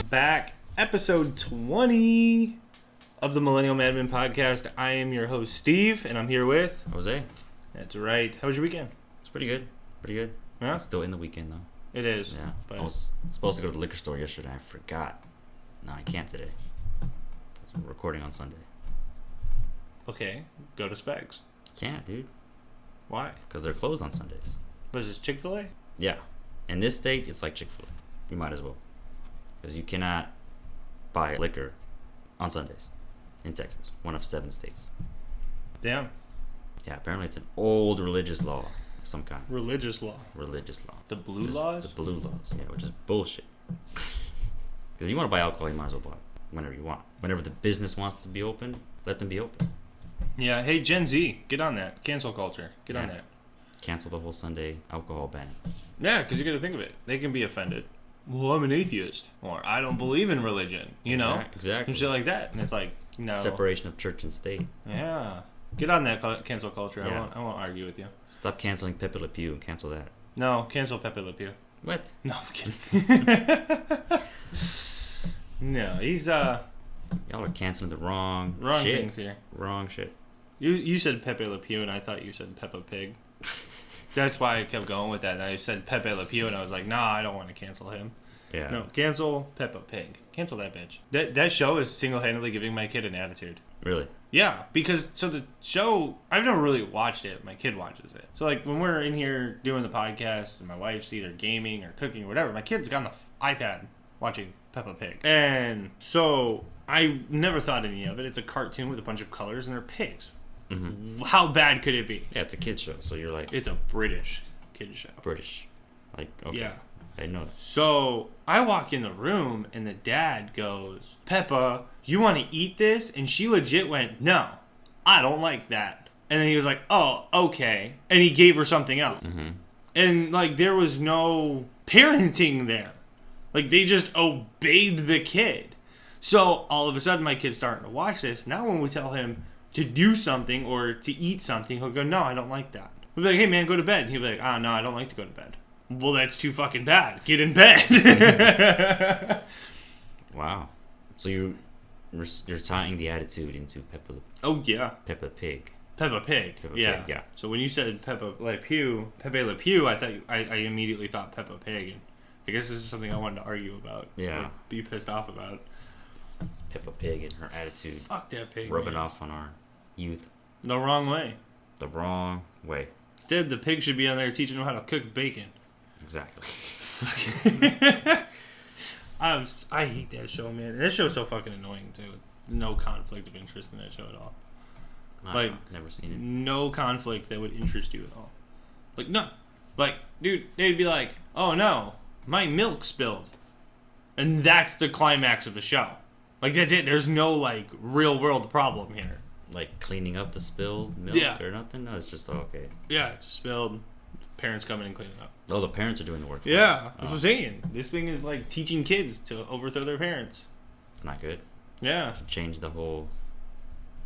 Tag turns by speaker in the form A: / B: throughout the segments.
A: back. Episode 20 of the Millennial Madman Podcast. I am your host, Steve, and I'm here with...
B: Jose.
A: That's right. How was your weekend?
B: It's pretty good. Pretty good.
A: Yeah?
B: It's still in the weekend, though.
A: It is.
B: Yeah.
A: But...
B: I was supposed to go to the liquor store yesterday. I forgot. No, I can't today. We're recording on Sunday.
A: Okay. Go to Specs.
B: Can't, dude.
A: Why?
B: Because they're closed on Sundays.
A: Was this Chick-fil-A?
B: Yeah. In this state, it's like Chick-fil-A. You might as well. Because you cannot buy liquor on Sundays in Texas. One of 7 states.
A: Damn.
B: Yeah, apparently it's an old religious law of some kind.
A: Religious law.
B: Religious law.
A: The blue laws?
B: The blue laws, yeah, which is bullshit. Because you want to buy alcohol, you might as well buy it whenever you want. Whenever the business wants to be open, let them be open.
A: Yeah. Hey, Gen Z, get on that. Cancel culture. Get on that.
B: Cancel the whole Sunday alcohol ban.
A: Yeah, because you got to think of it. They can be offended. Well, I'm an atheist. Or I don't believe in religion. You know?
B: Exactly.
A: And shit like that. And it's like, no.
B: Separation of church and state.
A: Yeah. Get on that cancel culture.
B: Yeah.
A: I won't argue with you.
B: Stop canceling Pepe Le Pew and cancel that.
A: No, cancel Pepe Le Pew.
B: What?
A: No, I'm kidding. No, he's
B: Y'all are canceling the wrong shit.
A: things here.
B: Wrong shit.
A: You said Pepe Le Pew and I thought you said Peppa Pig. That's why I kept going with that. And I said Pepe Le Pew and I was like, nah, I don't want to cancel him.
B: Yeah.
A: No, cancel Peppa Pig. Cancel that bitch. That show is single-handedly giving my kid an attitude.
B: Really?
A: Yeah, because so the show, I've never really watched it. My kid watches it. So like when we're in here doing the podcast and my wife's either gaming or cooking or whatever, my kid's got on the iPad watching Peppa Pig. And so I never thought any of it. It's a cartoon with a bunch of colors and they're pigs.
B: Mm-hmm.
A: How bad could it be?
B: Yeah, it's a kid's show, so you're like...
A: It's a British kid show.
B: British. Like, okay.
A: Yeah.
B: I didn't know that.
A: So I walk in the room and the dad goes, Peppa, you want to eat this? And she legit went, no, I don't like that. And then he was like, oh, okay. And he gave her something else.
B: Mm-hmm.
A: And like there was no parenting there. Like they just obeyed the kid. So all of a sudden my kid's starting to watch this. Now when we tell him to do something or to eat something, he'll go, no, I don't like that. We'll be like, hey man, go to bed. And he'll be like, oh no, I don't like to go to bed. Well, that's too fucking bad. Get in bed.
B: Wow. So you're tying the attitude into Peppa
A: Oh yeah,
B: Pig.
A: Peppa Pig. Yeah.
B: Pig, yeah.
A: So when you said Pepe Le Pew, I thought I immediately thought Peppa Pig, and I guess this is something I wanted to argue about.
B: Yeah.
A: Or be pissed off about.
B: Peppa Pig and her attitude.
A: Fuck that pig.
B: Rubbing
A: man.
B: off on our youth.
A: The wrong way.
B: The wrong way.
A: Instead, the pig should be on there teaching them how to cook bacon.
B: Exactly.
A: I hate that show, man. And that show's so fucking annoying too. No conflict of interest in that show at all. Like,
B: never seen it.
A: No conflict that would interest you at all. Like, no. Like, dude, they'd be like, oh no, my milk spilled. And that's the climax of the show. Like, that's it. There's no, like, real world problem here.
B: Like cleaning up the spilled milk or nothing? No, it's just okay.
A: Yeah, it just spilled. Parents come in and clean it up.
B: Oh, the parents are doing the work.
A: Yeah, that's what I'm saying. This thing is like teaching kids to overthrow their parents.
B: It's not good.
A: Yeah.
B: Change the whole...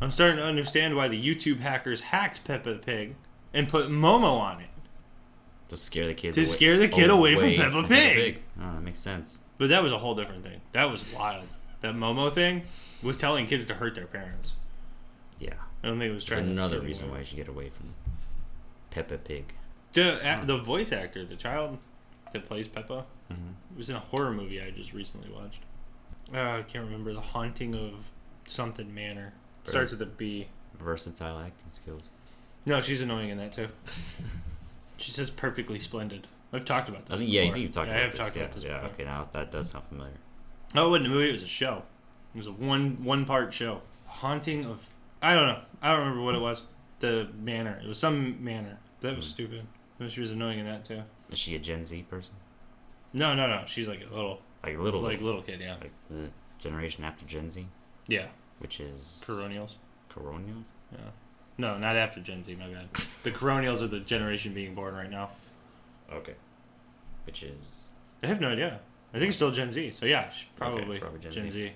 A: I'm starting to understand why the YouTube hackers hacked Peppa Pig and put Momo on it.
B: To scare the kids
A: away. To scare the kid away from Peppa Pig.
B: Oh, that makes sense.
A: But that was a whole different thing. That was wild. That Momo thing was telling kids to hurt their parents.
B: Yeah.
A: I don't think it was trying to...
B: another reason why you should get away from Peppa Pig.
A: The voice actor, the child that plays Peppa,
B: Mm-hmm.
A: was in a horror movie I just recently watched. I can't remember. The Haunting of something Manor. Starts with a B.
B: Versatile acting skills.
A: No, she's annoying in that too. She says perfectly splendid. I've talked about this.
B: Yeah, I think you've talked about this.
A: I have talked about this before.
B: Okay, now that does sound familiar.
A: Oh, it wasn't a movie, it was a show. It was a one part show. Haunting of... I don't know. I don't remember what it was. The manor. It was some manor. That was stupid. She was annoying in that too.
B: Is she a Gen Z person?
A: No. She's like a little... little kid, yeah.
B: Like the generation after Gen Z?
A: Yeah.
B: Which is...
A: Coronials.
B: Coronials?
A: Yeah. No, not after Gen Z, my bad. The Coronials are the generation being born right now.
B: Okay. Which is...
A: I have no idea. I think it's still Gen Z. So yeah, probably Gen Z.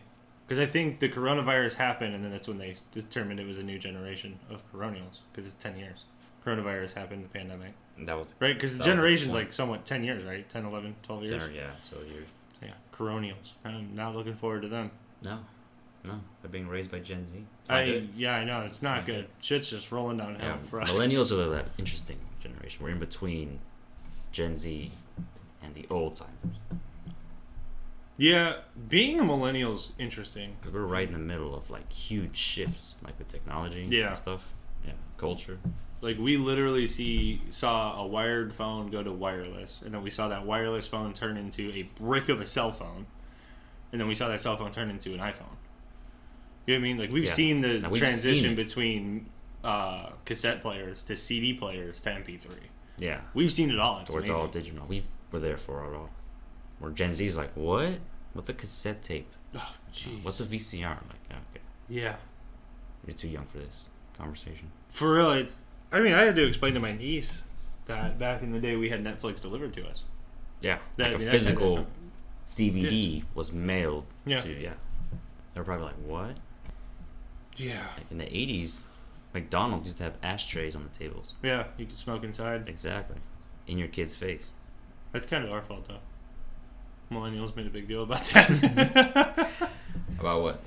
A: Because I think the coronavirus happened, and then that's when they determined it was a new generation of Coronials. Because it's 10 years. Coronavirus happened, the pandemic.
B: That was...
A: Right? Because the generation's like somewhat 10 years, right? 10, 11, 12 years?
B: 10, yeah, so years.
A: Yeah. Coronials. I'm not looking forward to them.
B: No, they're being raised by Gen Z. It's not good.
A: Yeah, I know. It's not good. Shit's just rolling downhill for us.
B: Millennials are that interesting generation. We're in between Gen Z and the old timers.
A: Yeah, being a millennial's interesting.
B: Because we're right in the middle of like huge shifts, like with technology and stuff. Yeah, culture.
A: Like we literally saw a wired phone go to wireless, and then we saw that wireless phone turn into a brick of a cell phone, and then we saw that cell phone turn into an iPhone. You know what I mean? Like we've seen the transition between cassette players to CD players to MP3.
B: Yeah,
A: we've seen it all.
B: It's all digital. We were there for it all. Where Gen Z's like, what? What's a cassette tape?
A: Oh, jeez.
B: What's a VCR? I'm like, okay.
A: Yeah.
B: You're too young for this conversation.
A: For real, I had to explain to my niece that back in the day we had Netflix delivered to us.
B: Yeah. Like a physical DVD was mailed to, They were probably like, what?
A: Yeah.
B: Like in the 80s, McDonald's used to have ashtrays on the tables.
A: Yeah, you could smoke inside.
B: Exactly. In your kid's face.
A: That's kind of our fault, though. Millennials made a big deal about that.
B: About what?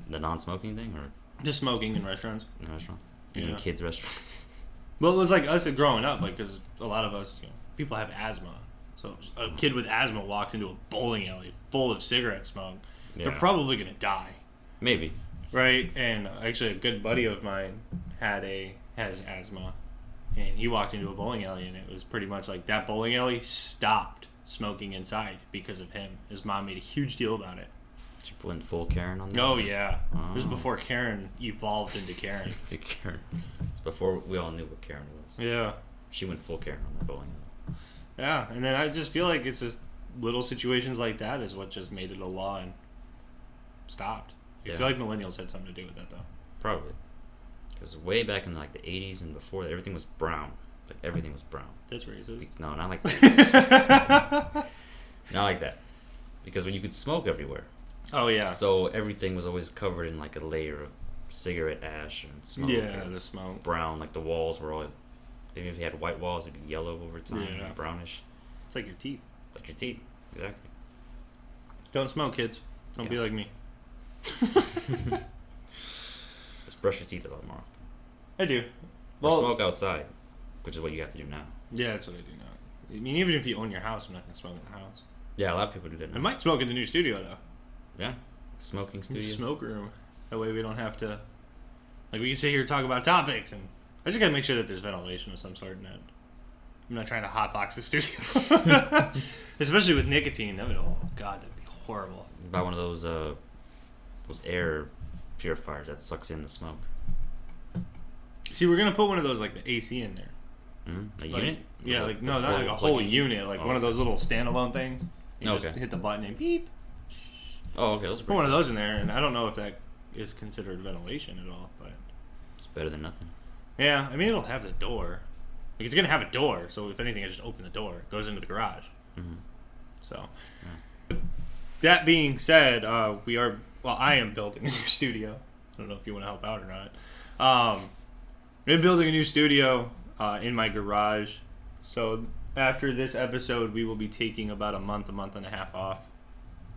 B: The non-smoking thing, or
A: just smoking in restaurants?
B: In restaurants, in kids' restaurants.
A: Well, it was like us growing up, like because a lot of us, people have asthma. So a kid with asthma walks into a bowling alley full of cigarette smoke. Yeah. They're probably gonna die.
B: Maybe.
A: Right, and actually a good buddy of mine has asthma, and he walked into a bowling alley, and it was pretty much like that bowling alley stopped smoking inside because of him. His mom made a huge deal about it.
B: She went full Karen on that?
A: Oh, yeah. Oh. This was before Karen evolved into Karen.
B: To Karen. Before we all knew what Karen was.
A: Yeah.
B: She went full Karen on that bowling alley.
A: Yeah, and then I just feel like it's just little situations like that is what just made it a law and stopped. I feel like millennials had something to do with that, though.
B: Probably. Because way back in like the 80s and before, everything was brown. Like everything was brown.
A: That's racist.
B: No, not like that. Not like that. Because when you could smoke everywhere.
A: Oh, yeah.
B: So everything was always covered in like a layer of cigarette ash and smoke.
A: Yeah, the smoke.
B: Brown, like the walls were all... Even if you had white walls, it'd be yellow over time, and brownish.
A: It's like your teeth.
B: Like your teeth, exactly.
A: Don't smoke, kids. Don't be like me.
B: Just brush your teeth a lot more.
A: I do.
B: Or smoke outside, which is what you have to do now.
A: Yeah, that's what I do now. I mean, even if you own your house, I'm not going to smoke in the house.
B: Yeah, a lot of people do that now.
A: I might smoke in the new studio, though.
B: Yeah. Smoking studio.
A: Smoke room. That way we don't have to... Like, we can sit here and talk about topics, and I just got to make sure that there's ventilation of some sort in that. I'm not trying to hotbox the studio. Especially with nicotine. That would... Oh, God, that'd be horrible.
B: Buy one of those air purifiers that sucks in the smoke.
A: See, we're going to put one of those, like, the AC in there.
B: A unit?
A: Yeah, like, no, not like a whole unit. Like, one of those little standalone things. You just hit the button and beep.
B: Oh, okay. Those are
A: put one of those in there, and I don't know if that is considered ventilation at all, but...
B: It's better than nothing.
A: Yeah, I mean, it'll have the door. Like, it's going to have a door, so if anything, I just open the door. It goes into the garage.
B: Mm-hmm.
A: So, that being said, I am building a new studio. I don't know if you want to help out or not. I'm building a new studio in my garage. So, after this episode, we will be taking about a month and a half off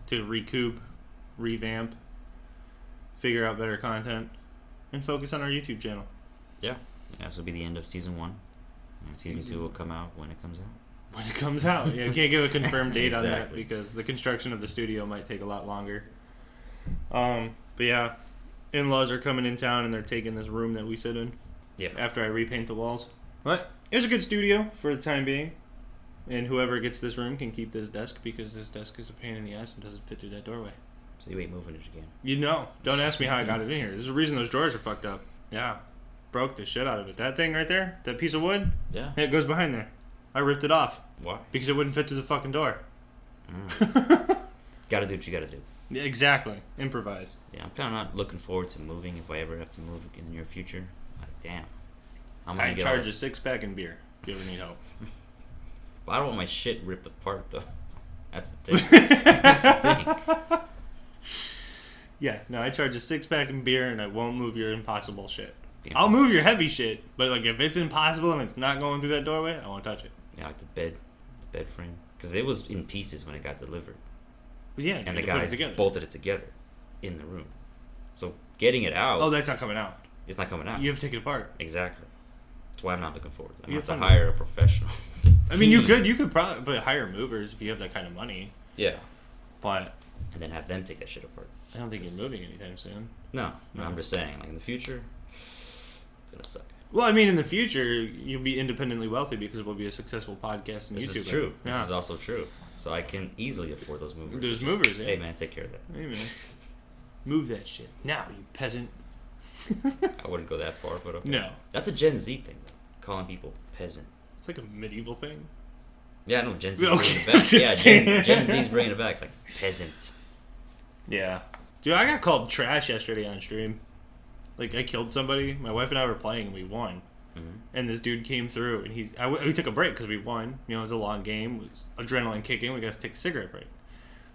A: to recoup, revamp, figure out better content, and focus on our YouTube channel.
B: Yeah. This will be the end of season 1. And season 2 will come out when it comes out.
A: When it comes out. Yeah, I can't give a confirmed date on that because the construction of the studio might take a lot longer. But yeah, in-laws are coming in town and they're taking this room that we sit in.
B: Yeah.
A: After I repaint the walls. But it was a good studio for the time being. And whoever gets this room can keep this desk because this desk is a pain in the ass and doesn't fit through that doorway.
B: So you ain't moving it again.
A: You know. Don't ask me how I got it in here. There's a reason those drawers are fucked up. Yeah. Broke the shit out of it. That thing right there, that piece of wood, it goes behind there. I ripped it off.
B: Why?
A: Because it wouldn't fit through the fucking door.
B: Gotta do what you gotta do.
A: Yeah, exactly. Improvise.
B: Yeah, I'm kind of not looking forward to moving if I ever have to move in the near future. Like, damn.
A: I charge a 6-pack in beer if you ever need help.
B: But I don't want my shit ripped apart, though. That's the thing. That's the thing.
A: Yeah, no, I charge a 6-pack in beer and I won't move your impossible shit. I'll move your heavy shit, but like if it's impossible and it's not going through that doorway, I won't touch it.
B: Yeah, like the bed frame. Because it was in pieces when it got delivered.
A: Yeah,
B: and the guys bolted it together in the room. So getting it out.
A: Oh, that's not coming out.
B: It's not coming out.
A: You have to take it apart.
B: Exactly. That's why I'm not looking forward to it. I'm
A: You
B: going to have
A: have
B: to hire a professional.
A: I mean, you could probably hire movers if you have that kind of money.
B: Yeah.
A: But
B: and then have them take that shit apart.
A: I don't think you're moving anytime soon.
B: No, I'm just saying, like in the future, it's gonna suck.
A: Well, I mean, in the future, you'll be independently wealthy because we'll be a successful podcast and YouTuber.
B: This is true.
A: Yeah.
B: This is also true. So I can easily afford those movers.
A: Those movers, yeah.
B: Hey man, take care of that.
A: Hey man, move that shit now, you peasant.
B: I wouldn't go that far, but okay.
A: No,
B: that's a Gen Z thing, though. Calling people peasant.
A: it's like a medieval thing.
B: Yeah, no, Gen Z's
A: Okay.
B: bringing it back. Yeah, Gen Z's bringing it back, like peasant.
A: Yeah. Dude, I got called trash yesterday on stream. Like, I killed somebody. My wife and I were playing, and we won.
B: Mm-hmm.
A: And this dude came through, and we took a break because we won. You know, it was a long game. It was adrenaline kicking. We got to take a cigarette break.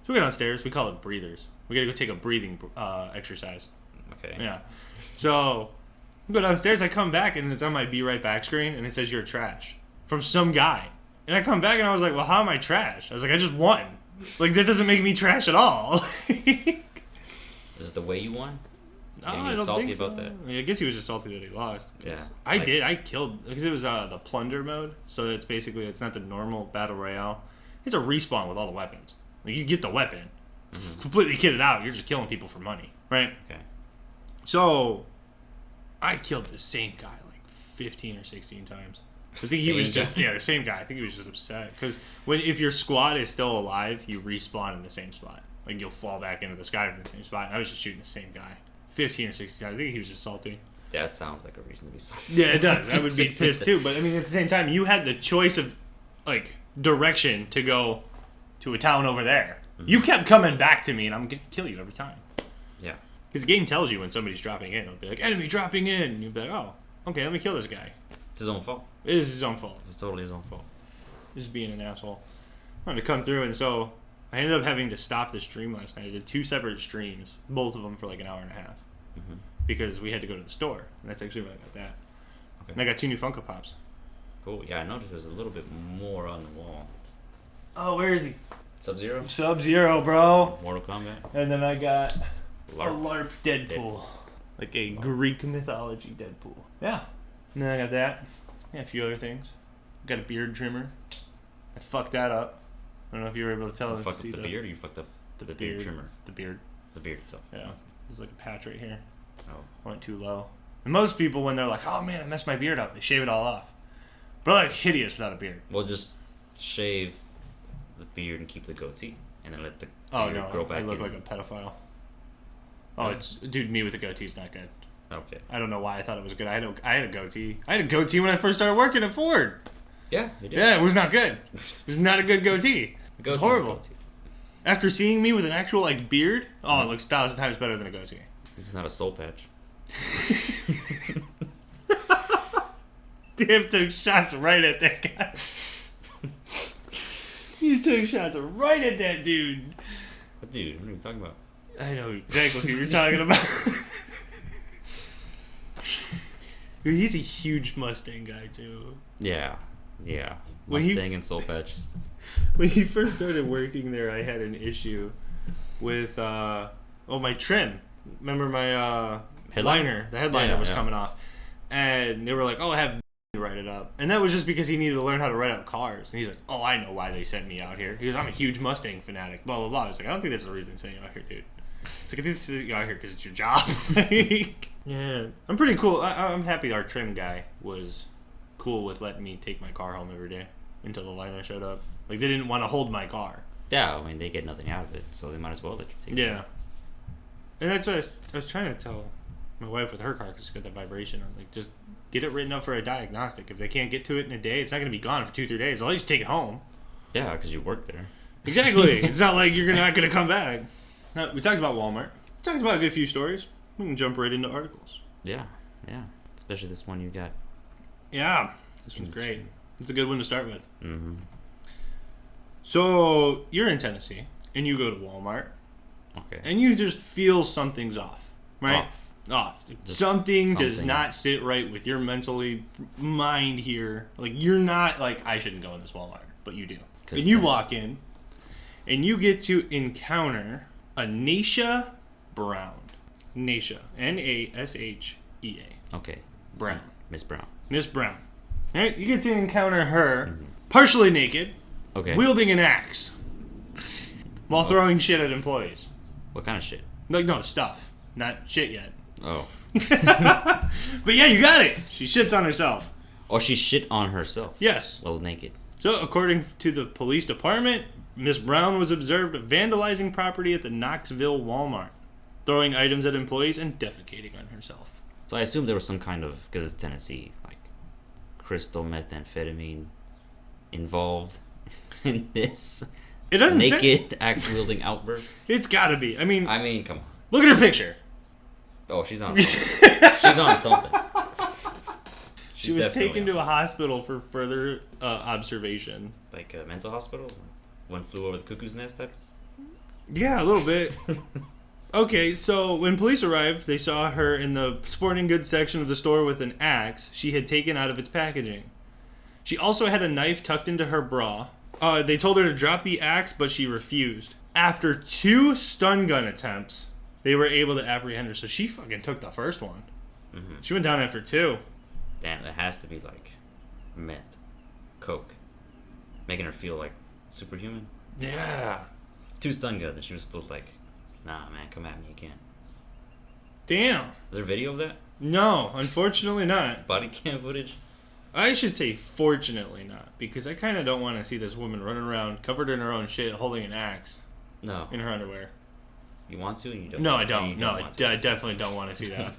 A: So we go downstairs. We call it breathers. We got to go take a breathing exercise.
B: Okay.
A: Yeah. So we go downstairs. I come back, and it's on my Be Right Back screen, and it says you're trash from some guy. And I come back, and I was like, well, how am I trash? I was like, I just won. Like, that doesn't make me trash at all.
B: Is it the way you won?
A: No,
B: Getting
A: I don't
B: salty
A: think so.
B: about that?
A: I guess he was just salty that he lost.
B: Yeah.
A: I killed, because it was the plunder mode. So it's basically, it's not the normal battle royale. It's a respawn with all the weapons. Like, you get the weapon, completely kitted out, you're just killing people for money, right?
B: Okay.
A: So, I killed the same guy like 15 or 16 times. I think he was just, the same guy. I think he was just upset. Because if your squad is still alive, you respawn in the same spot. Like, you'll fall back into the sky in the same spot. And I was just shooting the same guy. 15 or 16 times. I think he was just salty.
B: That sounds like a reason to be salty.
A: Yeah, it does. I would be pissed too. But, I mean, at the same time, you had the choice of, like, direction to go to a town over there. Mm-hmm. You kept coming back to me, and I'm going to kill you every time.
B: Yeah. Because
A: the game tells you when somebody's dropping in. It'll be like, enemy dropping in. And you'll be like, oh, okay, let me kill this guy.
B: It's his own fault.
A: It is his own fault.
B: It's totally his own fault.
A: Just being an asshole. I wanted to come through, and so I ended up having to stop the stream last night. I did 2 separate streams, both of them for like an hour and a half, because we had to go to the store, and that's actually why I got that. Okay. And I got 2 new Funko Pops.
B: Cool. Yeah, I noticed there's a little bit more on the wall.
A: Oh, where is he?
B: Sub-Zero?
A: Sub-Zero, bro.
B: Mortal Kombat.
A: And then I got a
B: LARP
A: LARP Deadpool. Like a Greek mythology Deadpool. Yeah. And then I got that. Yeah, a few other things. Got a beard trimmer. I fucked that up. I don't know if you were able to tell.
B: You fucked up the beard, or you fucked up the beard trimmer?
A: The beard.
B: The beard itself.
A: Yeah. There's like a patch right here.
B: Oh.
A: Went too low. And most people, when they're like, oh man, I messed my beard up, they shave it all off. But I'm like hideous without a beard.
B: Well, just shave the beard and keep the goatee. And then let the beard grow back in.
A: I look like a pedophile. Oh, dude, me with a goatee is not good.
B: Okay.
A: I don't know why I thought it was good. I had a goatee. I had a goatee when I first started working at Ford.
B: Yeah, you did.
A: Yeah, it was not good. It was not a good goatee. It was horrible. After seeing me with an actual like beard, it looks 1,000 times better than a goatee.
B: This is not a soul patch.
A: Damn, took shots right at that guy. You took shots right at that dude.
B: What dude? What are you talking about?
A: I know exactly who you're talking about. Dude, he's a huge Mustang guy too.
B: Yeah. Mustang and soul patches.
A: When he first started working there, I had an issue with my trim. Remember my headliner? The headliner was coming off, and they were like, "Oh, I have write it up," and that was just because he needed to learn how to write up cars. And he's like, "Oh, I know why they sent me out here." He goes, "I'm a huge Mustang fanatic." Blah blah blah. I was like, "I don't think that's the reason they sent you out here, dude." It's like, I think they sent you out here because it's your job. Yeah, I'm pretty cool. I'm happy our trim guy was cool with letting me take my car home every day until the liner showed up. Like, they didn't want to hold my car.
B: Yeah, I mean, they get nothing out of it, so they might as well let you take it.
A: Yeah. And that's what I was trying to tell my wife with her car, because it's got that vibration. I'm like, just get it written up for a diagnostic. If they can't get to it in a day, it's not going to be gone for 2-3 days. I'll just take it home.
B: Yeah, because you work there.
A: Exactly. It's not like you're not going to come back. Now, we talked about Walmart. We talked about a good few stories. We can jump right into articles.
B: Yeah. Especially this one you got.
A: Yeah. This one's great. It's a good one to start with.
B: Mm-hmm.
A: So, you're in Tennessee, and you go to Walmart.
B: Okay.
A: And you just feel something's off, right? Off. Something does not sit right with your mentally mind here. Like, you're not like, I shouldn't go in this Walmart, but you do. And you walk in, and you get to encounter a Nasha Brown. Nasha. Nashea.
B: Okay.
A: Brown.
B: Miss Brown.
A: Miss Brown. All right, you get to encounter her partially naked,
B: Okay.
A: wielding an axe, while throwing shit at employees.
B: What kind of shit?
A: Like, no, stuff. Not shit yet.
B: Oh.
A: But yeah, you got it. She shits on herself.
B: Oh, she shit on herself.
A: Yes.
B: Well, naked.
A: So, according to the police department, Miss Brown was observed vandalizing property at the Knoxville Walmart, throwing items at employees and defecating on herself.
B: So I assume there was some kind of, because it's Tennessee, like crystal methamphetamine involved in this
A: It doesn't
B: naked axe wielding outburst.
A: It's gotta be. I mean,
B: Come on.
A: look at her picture.
B: Oh, she's on something. She's on something.
A: She was taken to a hospital for further observation.
B: Like a mental hospital? One flew over the cuckoo's nest type?
A: Yeah, a little bit. Okay, so when police arrived, they saw her in the sporting goods section of the store with an axe she had taken out of its packaging. She also had a knife tucked into her bra. They told her to drop the axe, but she refused. After 2 stun gun attempts, they were able to apprehend her. So she fucking took the first one. Mm-hmm. She went down after 2.
B: Damn, it has to be like meth, coke, making her feel like superhuman.
A: Yeah.
B: 2 stun guns, and she was still like, nah, man, come at me again.
A: Damn.
B: Is there video of that?
A: No, unfortunately not.
B: Body cam footage?
A: I should say fortunately not, because I kind of don't want to see this woman running around covered in her own shit holding an axe.
B: No.
A: In her underwear.
B: You want to and you don't?
A: No, I don't.
B: You
A: No, I
B: want to.
A: definitely don't want to see that.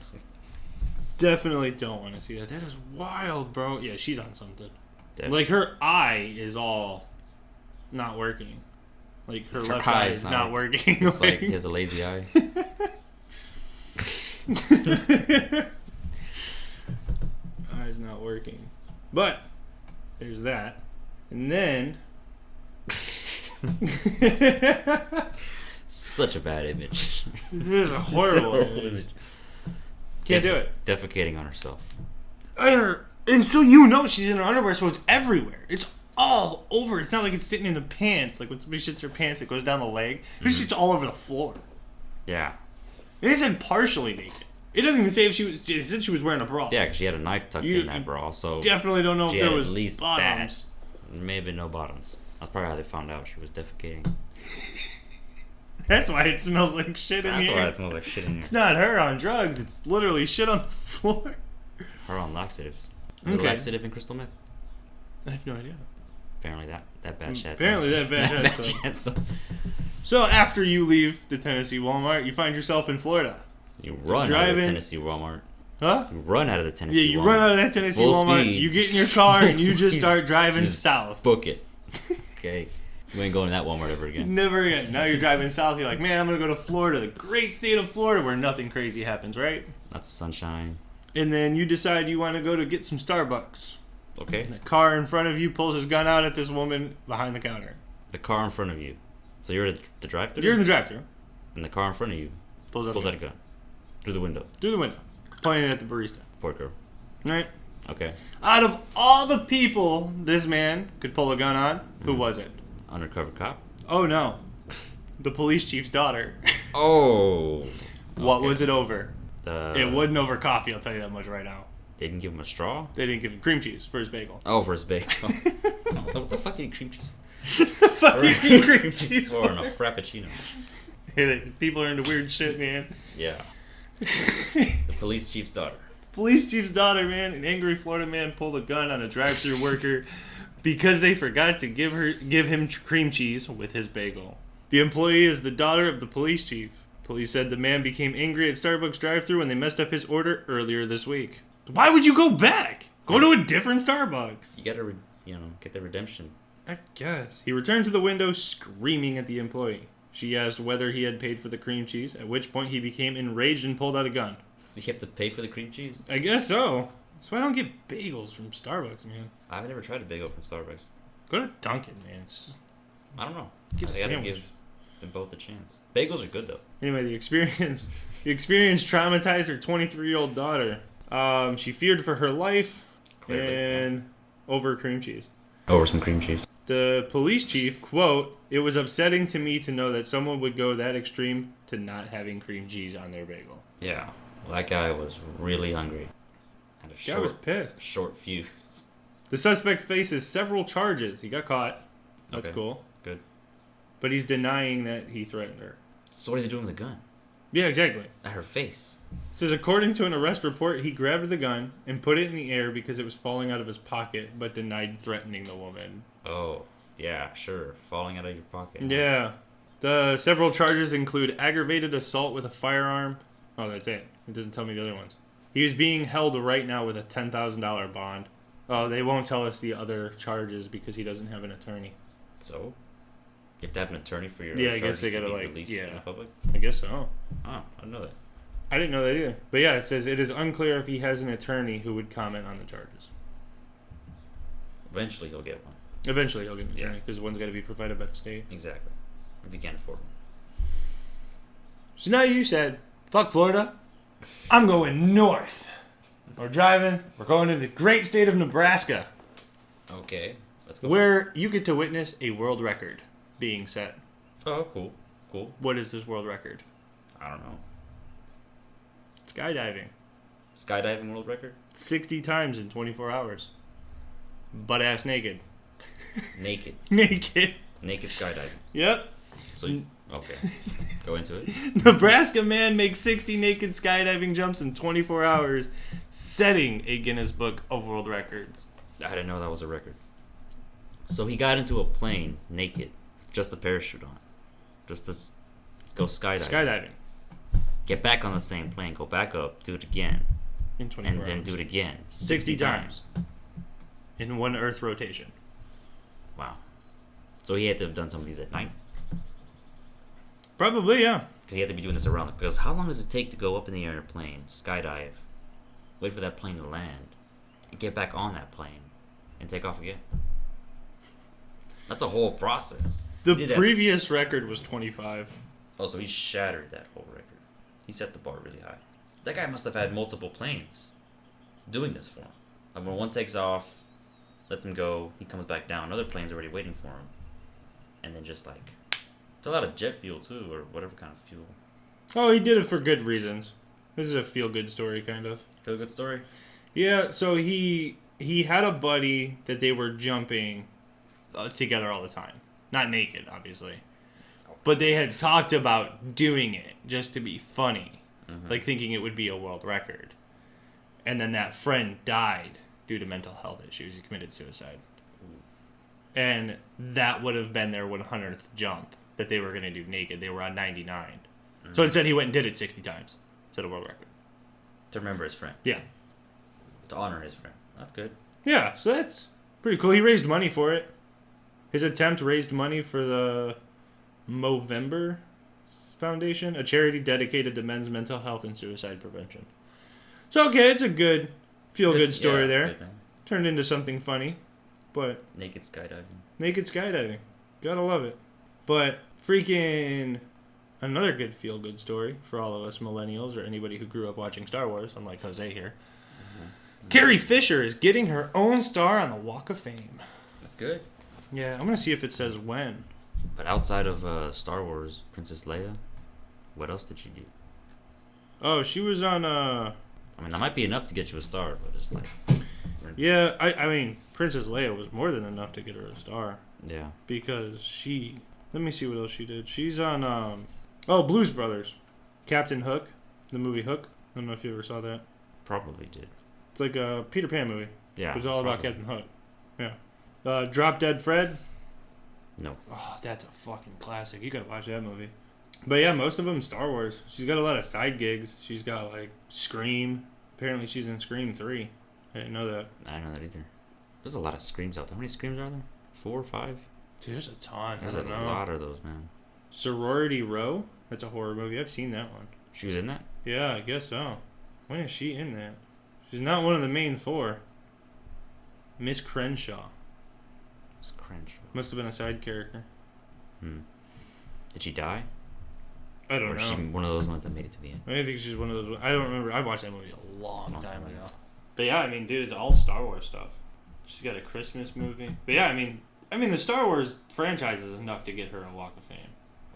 A: Definitely don't want to see that. That is wild, bro. Yeah, she's on something. Definitely. Like, her eye is all not working. Like, her left eye is not working.
B: It's like he has a lazy eye.
A: Eye's not working. But, there's that. And then...
B: Such a bad image.
A: It is a horrible image. Can't do it.
B: Defecating on herself.
A: And so you know she's in her underwear, so it's everywhere. It's all over. It's not like it's sitting in the pants. Like when somebody shits her pants, it goes down the leg. It's just all over the floor.
B: Yeah.
A: It isn't partially naked. It doesn't even say if she was. It said she was wearing a bra.
B: Yeah, because she had a knife tucked in that bra. So
A: definitely don't know if there was
B: at least
A: bottoms.
B: That. Maybe no bottoms. That's probably how they found out she was defecating.
A: That's why it smells like shit in here.
B: That's why it smells like shit in here.
A: It's not her on drugs. It's literally shit on the floor.
B: Her on laxatives. Is it laxative in crystal meth?
A: I have no idea.
B: Apparently that bad chat.
A: Apparently that bad chat. So after you leave the Tennessee Walmart, you find yourself in Florida.
B: You run out of the Tennessee Walmart.
A: Huh?
B: You run out of the Tennessee Walmart.
A: Yeah, you run out of that Tennessee Walmart.
B: Speed.
A: You get in your car and you just start driving south.
B: Book it. Okay. You ain't going to that Walmart ever again.
A: Never again. Now you're driving south. You're like, man, I'm going to go to Florida, the great state of Florida where nothing crazy happens, right?
B: Lots of sunshine.
A: And then you decide you want to go to get some Starbucks.
B: Okay.
A: And the car in front of you pulls his gun out at this woman behind the counter.
B: The car in front of you. So you're at the drive-thru?
A: You're in the drive-thru.
B: And the car in front of you pulls out a gun. Through the window.
A: Through the window. Pointing at the barista.
B: Poor girl.
A: Right?
B: Okay.
A: Out of all the people this man could pull a gun on, who was it?
B: Undercover cop?
A: Oh, no. The police chief's daughter.
B: Oh.
A: What was it over?
B: It
A: wasn't over coffee, I'll tell you that much right now.
B: They didn't give him a straw?
A: They didn't give him cream cheese for his bagel.
B: Oh, for his bagel. So what the fuck do you cream cheese
A: Fucking cream cheese
B: for? And a frappuccino.
A: People are into weird shit, man.
B: Yeah. The police chief's daughter.
A: Police chief's daughter, man. An angry Florida man pulled a gun on a drive-thru worker because they forgot to give him cream cheese with his bagel. The employee is the daughter of the police chief. Police said the man became angry at Starbucks drive-thru when they messed up his order earlier this week. Why would you go back? Go to a different Starbucks.
B: You gotta, get the redemption.
A: I guess. He returned to the window screaming at the employee. She asked whether he had paid for the cream cheese, at which point he became enraged and pulled out a gun.
B: So you have to pay for the cream cheese?
A: I guess so. That's why I don't get bagels from Starbucks, man.
B: I've never tried a bagel from Starbucks.
A: Go to Dunkin', man.
B: I don't know.
A: I
B: gotta give them both a chance. Bagels are good, though.
A: Anyway, the experience traumatized her 23-year-old daughter. She feared for her life and over cream cheese.
B: Over some cream cheese.
A: The police chief, quote, "It was upsetting to me to know that someone would go that extreme to not having cream cheese on their bagel."
B: Yeah. Well, that guy was really hungry. Had a
A: Guy was pissed.
B: short fuse.
A: The suspect faces several charges. He got caught. That's
B: Okay.
A: cool.
B: Good.
A: But he's denying that he threatened her.
B: So what is he doing with the gun?
A: Yeah, exactly.
B: At her face.
A: It says, according to an arrest report, he grabbed the gun and put it in the air because it was falling out of his pocket, but denied threatening the woman.
B: Oh, yeah, sure. Falling out of your pocket.
A: Yeah. The several charges include aggravated assault with a firearm. Oh, that's it. It doesn't tell me the other ones. He is being held right now with a $10,000 bond. Oh, they won't tell us the other charges because he doesn't have an attorney.
B: So? You have to have an attorney for your
A: Yeah, I guess
B: charges
A: they
B: to
A: gotta,
B: be
A: like,
B: released
A: yeah.
B: in the public?
A: I guess so.
B: Oh, I didn't know that.
A: I didn't know that either. But yeah, it says it is unclear if he has an attorney who would comment on the charges.
B: Eventually he'll get one.
A: Eventually he'll get an attorney
B: Yeah.
A: because one's got to be provided by the state.
B: Exactly. If you can't afford one.
A: So now you said, fuck Florida, I'm going north. We're driving, we're going to the great state of Nebraska,
B: Okay. Let's go.
A: where you get to witness a world record being set.
B: Oh, cool. Cool.
A: What is this world record?
B: I don't know.
A: Skydiving.
B: Skydiving world record?
A: 60 times in 24 hours. Butt ass naked.
B: Naked.
A: Naked.
B: Naked skydiving.
A: Yep.
B: So, okay. Go into it.
A: Nebraska man makes 60 naked skydiving jumps in 24 hours, setting a Guinness Book of World Records.
B: I didn't know that was a record. So he got into a plane naked, just a parachute on, just to go skydiving.
A: Skydiving.
B: Get back on the same plane, go back up, do it again,
A: In 24
B: and then
A: hours.
B: do it again.
A: 60 times. In one Earth rotation.
B: Wow. So he had to have done some of these at night,
A: Probably, yeah.
B: because he had to be doing this around. Because how long does it take to go up in the air in a plane, skydive, wait for that plane to land, and get back on that plane, and take off again? That's a whole process.
A: The
B: He did that
A: previous record was 25.
B: Oh, so he shattered that whole record. He set the bar really high. That guy must have had multiple planes doing this for him. Like when one takes off, lets him go, he comes back down. Another plane's already waiting for him. And then just like... It's a lot of jet fuel too, or whatever kind of fuel.
A: Oh, he did it for good reasons. This is a feel-good story, kind of.
B: Feel a good story?
A: Yeah, so he had a buddy that they were jumping together all the time. Not naked, obviously. But they had talked about doing it just to be funny.
B: Mm-hmm.
A: Like thinking it would be a world record. And then that friend died due to mental health issues. He committed suicide. And that would have been their 100th jump that they were going to do naked. They were on 99. Mm-hmm. So instead he went and did it 60 times. Set a world record.
B: To remember his friend.
A: Yeah.
B: To honor his friend. That's good.
A: Yeah, so that's pretty cool. He raised money for it. His attempt raised money for the Movember Foundation, a charity dedicated to men's mental health and suicide prevention. So, okay, it's a good, feel-good story
B: yeah,
A: there.
B: it's a good thing.
A: Turned into something funny. But
B: Naked skydiving.
A: naked skydiving. Gotta love it. But freaking another good feel-good story for all of us millennials or anybody who grew up watching Star Wars, unlike Jose here. Mm-hmm. Carrie Fisher is getting her own star on the Walk of Fame.
B: That's good.
A: Yeah, I'm gonna see if it says when.
B: But outside of Star Wars, Princess Leia, what else did she do?
A: Oh, she was on
B: I mean, that might be enough to get you a star, but it's like...
A: Yeah, I mean, Princess Leia was more than enough to get her a star.
B: Yeah.
A: Because she... Let me see what else she did. She's on, Blues Brothers. Captain Hook. The movie Hook. I don't know if you ever saw that.
B: Probably did.
A: It's like a Peter Pan movie.
B: Yeah.
A: It was all about
B: probably.
A: Captain Hook. Yeah. Drop Dead Fred.
B: No.
A: Oh, that's a fucking classic. You gotta watch that movie. But yeah, most of them Star Wars. She's got a lot of side gigs. She's got like Scream. Apparently she's in Scream 3. I didn't know that.
B: I didn't know that either. There's a lot of screams out there. How many screams are there? 4 or 5?
A: Dude, there's a ton.
B: There's
A: I
B: a
A: don't know.
B: lot of those, man.
A: Sorority Row? That's a horror movie. I've seen that one.
B: She was in that?
A: Yeah, I guess so. When is she in that? She's not one of the main 4. Miss Crenshaw.
B: It's Crenshaw.
A: Must have been a side character.
B: Did she die?
A: I don't
B: Or
A: know.
B: is she one of those ones that made it to the end?
A: I think she's one of those. I don't remember. I watched that movie a long time ago. But yeah, I mean, dude, it's all Star Wars stuff. She's got a Christmas movie. But yeah, I mean, I mean, the Star Wars franchise is enough to get her a Walk of Fame.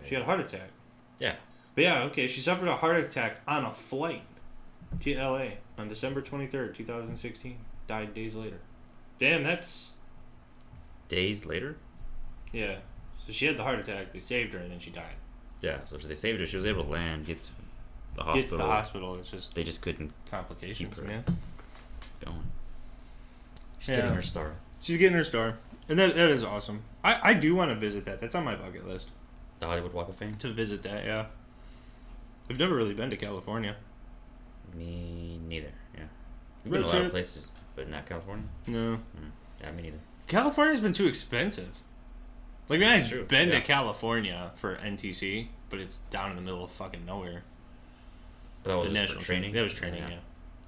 A: She had a heart attack.
B: Yeah.
A: But yeah, okay, she suffered a heart attack on a flight to LA on December 23rd, 2016. Died days later. Damn, that's...
B: Days later?
A: Yeah. So she had the heart attack, they saved her, and then she died.
B: Yeah, so they saved her. She was able to land, get to the hospital.
A: Get to the hospital, it's just...
B: They just couldn't
A: complications,
B: keep her
A: man.
B: going. She's getting her star.
A: She's getting her star. And that is awesome. I do want to visit that. That's on my bucket list.
B: The Hollywood Walk of Fame?
A: To visit that, yeah. I've never really been to California.
B: Me neither, yeah. We've been a lot of places, but not California?
A: No.
B: Yeah, me neither.
A: California's been too expensive. Like, I mean, I've been
B: yeah.
A: to California for NTC, but it's down in the middle of fucking nowhere.
B: But that was just for training?
A: That was training, yeah.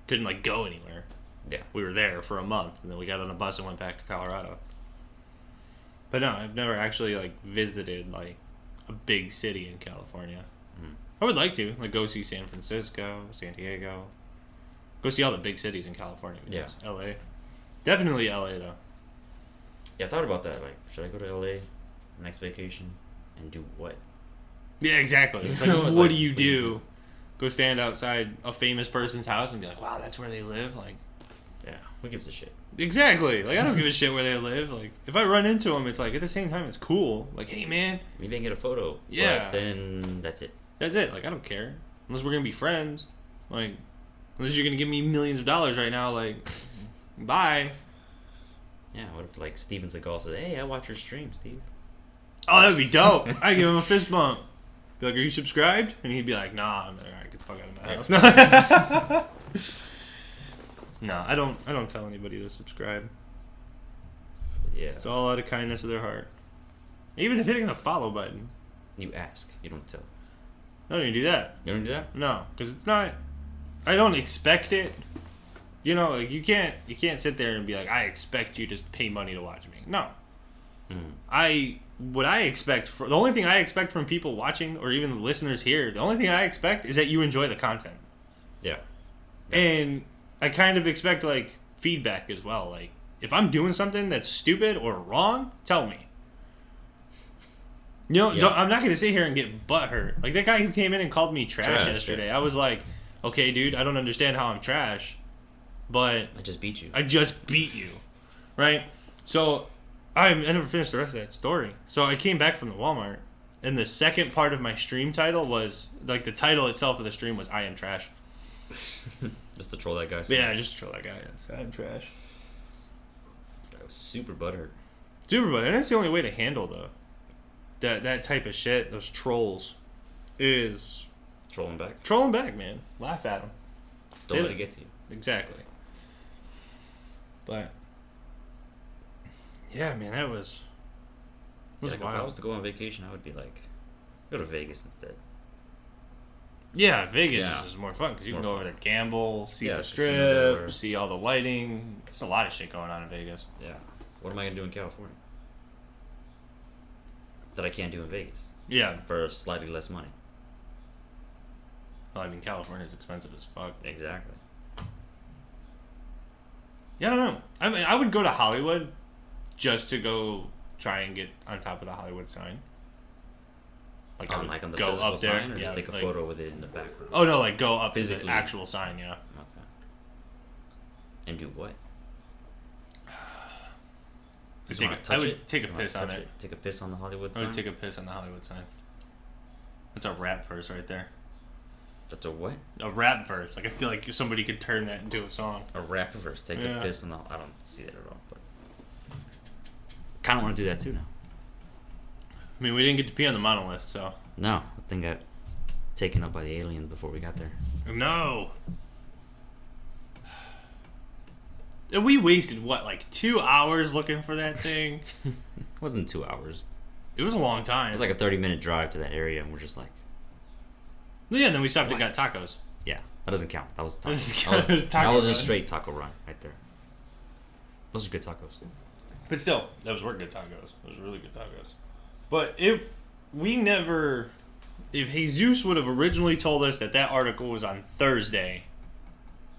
A: Couldn't, like, go anywhere.
B: Yeah.
A: We were there for a month, and then we got on a bus and went back to Colorado. But no, I've never actually, like, visited, like, a big city in California. I would like to, like, go see San Francisco, San Diego. Go see all the big cities in California.
B: Yeah.
A: LA. Definitely LA, though.
B: Yeah, I thought about that. Like, should I go to LA next vacation and do what?
A: Yeah, exactly. It's like, what do you do? Go stand outside a famous person's house and be like, wow, that's where they live? Like,
B: yeah, who gives a shit?
A: Exactly. Like, I don't give a shit where they live. Like, if I run into them, it's like, at the same time, it's cool. Like, hey, man.
B: Maybe I can get a photo.
A: Yeah.
B: But then that's it.
A: That's it. Like, I don't care. Unless we're going to be friends. Like, unless you're going to give me millions of dollars right now, like, bye.
B: Yeah, what if, like, Steven Seagal says, hey, I watch your stream, Steve.
A: Oh, that'd be dope. I'd give him a fist bump. Be like, are you subscribed? And he'd be like, nah. I'm like, all right, get the fuck out of my house. No, I don't tell anybody to subscribe.
B: Yeah.
A: It's all out of kindness of their heart. Even if hitting the follow button.
B: You ask. You don't tell.
A: I don't even do that.
B: You don't do that?
A: No, because it's not... I don't expect it. You know, like, you can't sit there and be like, I expect you to pay money to watch me. No. What I expect... the only thing I expect from people watching, or even the listeners here, the only thing I expect is that you enjoy the content.
B: Yeah.
A: And I kind of expect, like, feedback as well. Like, if I'm doing something that's stupid or wrong, tell me. You know, I'm not going to sit here and get butthurt. Like, that guy who came in and called me trash yesterday, yeah. I was like, okay, dude, I don't understand how I'm trash, but...
B: I just beat you.
A: I just beat you, right? So, I never finished the rest of that story. So, I came back from the Walmart, and the second part of my stream title was, like, the title itself of the stream was, I am trash.
B: Just to troll that guy.
A: Yeah, just to troll that guy. Yes, I am trash.
B: I was super butthurt.
A: Super butthurt. And that's the only way to handle, though. That type of shit, those trolls, is...
B: Trolling back?
A: Trolling back, man. Laugh at them.
B: Don't let it get to you.
A: Exactly. But... yeah, man, that was...
B: Like, if I was to go on vacation, I would be like, go to Vegas instead.
A: Yeah, Vegas is more fun because you can go over there, gamble, see the strip, see all the lighting. There's a lot of shit going on in Vegas.
B: Yeah. What am I going to do in California that I can't do in Vegas?
A: Yeah.
B: For slightly less money.
A: Well, I mean, California's expensive as fuck.
B: Exactly.
A: Yeah, I don't know. I mean, I would go to Hollywood just to go try and get on top of the Hollywood sign. Like, I would
B: like on the
A: go
B: physical
A: up there,
B: sign, or just take a photo with it in the background?
A: Oh, no, like, go up
B: physically
A: to the actual sign, yeah.
B: Okay. And do what?
A: I would take a piss on it.
B: Take a piss on the Hollywood sign?
A: I would take a piss on the Hollywood sign. That's a rap verse right there.
B: That's a what?
A: A rap verse. Like, I feel like somebody could turn that into a song.
B: A rap verse. Take a piss on the... I don't see that at all, but... kind of want to do that too now.
A: I mean, we didn't get to pee on the monolith, so...
B: No, I think got taken up by the aliens before we got there.
A: No! We wasted, what, like 2 hours looking for that thing?
B: It wasn't 2 hours.
A: It was a long time.
B: It was like a 30-minute drive to that area, and we're just like...
A: yeah, then we stopped and got tacos.
B: Yeah, that doesn't count. That was taco.
A: That was
B: a straight taco run right there. Those are good tacos.
A: But still, those were good tacos. Those were really good tacos. But if Jesus would have originally told us that article was on Thursday,